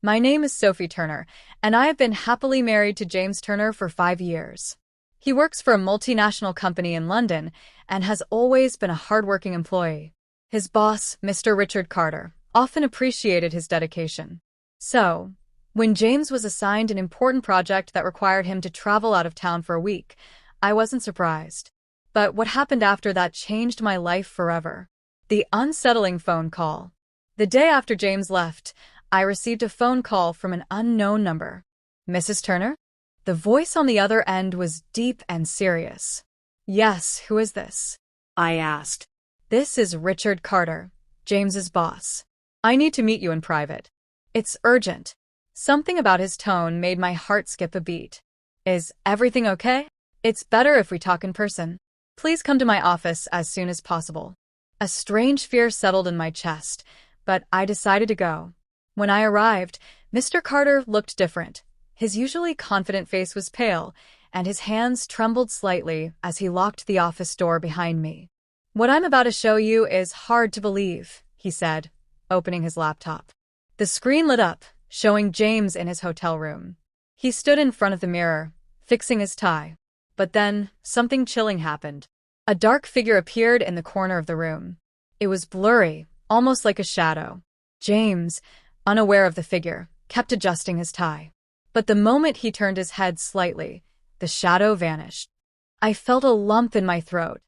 My name is Sophie Turner, and I have been happily married to James Turner for 5 years. He works for a multinational company in London and has always been a hardworking employee. His boss, Mr. Richard Carter, often appreciated his dedication. So, when James was assigned an important project that required him to travel out of town for a week, I wasn't surprised. But what happened after that changed my life forever. The unsettling phone call. The day after James left, I received a phone call from an unknown number. "Mrs. Turner?" The voice on the other end was deep and serious. "Yes, who is this?" I asked. "This is Richard Carter, James's boss. I need to meet you in private. It's urgent." Something about his tone made my heart skip a beat. "Is everything okay? It's better if we talk in person. Please come to my office as soon as possible." A strange fear settled in my chest, but I decided to go. When I arrived, Mr. Carter looked different. His usually confident face was pale, and his hands trembled slightly as he locked the office door behind me. "What I'm about to show you is hard to believe," he said, opening his laptop. The screen lit up, showing James in his hotel room. He stood in front of the mirror, fixing his tie. But then, something chilling happened. A dark figure appeared in the corner of the room. It was blurry, almost like a shadow. James, unaware of the figure, kept adjusting his tie. But the moment he turned his head slightly, the shadow vanished. I felt a lump in my throat.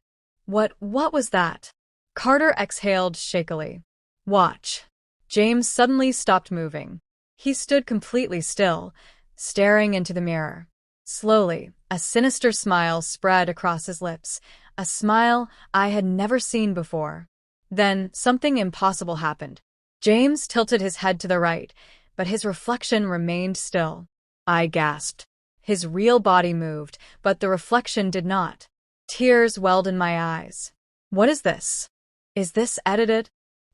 What was that? Carter exhaled shakily. "Watch." James suddenly stopped moving. He stood completely still, staring into the mirror. Slowly, a sinister smile spread across his lips, a smile I had never seen before. Then, something impossible happened. James tilted his head to the right, but his reflection remained still. I gasped. His real body moved, but the reflection did not. Tears welled in my eyes. "What is this? Is this edited?"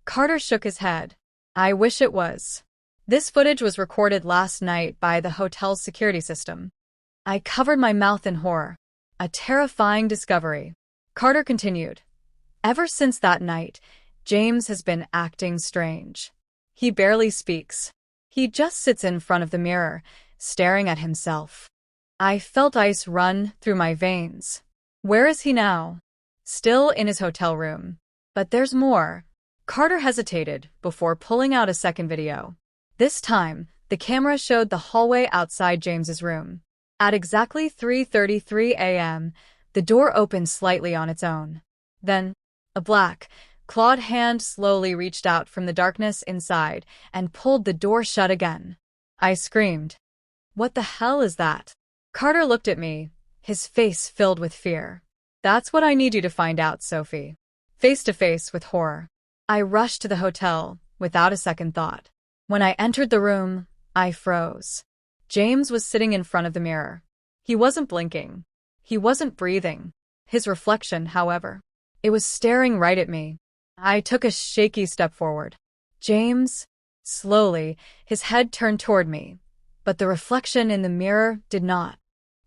Carter shook his head. "I wish it was. This footage was recorded last night by the hotel's security system." I covered my mouth in horror. A terrifying discovery. Carter continued. "Ever since that night, James has been acting strange. He barely speaks. He just sits in front of the mirror, staring at himself." I felt ice run through my veins. "Where is he now?" "Still in his hotel room. But there's more." Carter hesitated before pulling out a second video. This time, the camera showed the hallway outside James's room. At exactly 3:33 a.m., the door opened slightly on its own. Then, a black, clawed hand slowly reached out from the darkness inside and pulled the door shut again. I screamed. "What the hell is that?" Carter looked at me, his face filled with fear. "That's what I need you to find out, Sophie." Face to face with horror, I rushed to the hotel without a second thought. When I entered the room, I froze. James was sitting in front of the mirror. He wasn't blinking. He wasn't breathing. His reflection, however, it was staring right at me. I took a shaky step forward. "James?" Slowly, his head turned toward me, but the reflection in the mirror did not.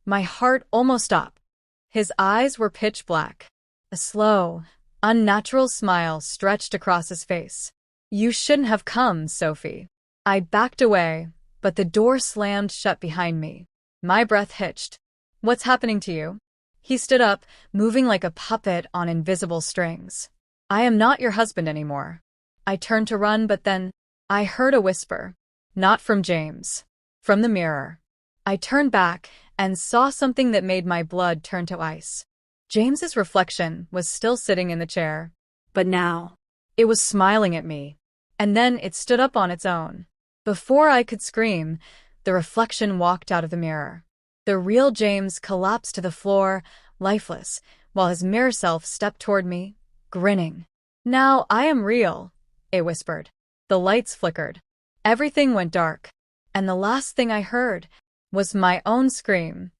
My heart almost stopped. His eyes were pitch black. A slow, unnatural smile stretched across his face. "You shouldn't have come, Sophie." I backed away, but the door slammed shut behind me. My breath hitched. "What's happening to you?" He stood up, moving like a puppet on invisible strings. "I am not your husband anymore." I turned to run, but then I heard a whisper. Not from James. From the mirror. I turned back and saw something that made my blood turn to ice. James's reflection was still sitting in the chair. But now, it was smiling at me. And then it stood up on its own. Before I could scream, the reflection walked out of the mirror. The real James collapsed to the floor, lifeless, while his mirror self stepped toward me, grinning. "Now I am real," it whispered. The lights flickered. Everything went dark. And the last thing I heard was my own scream.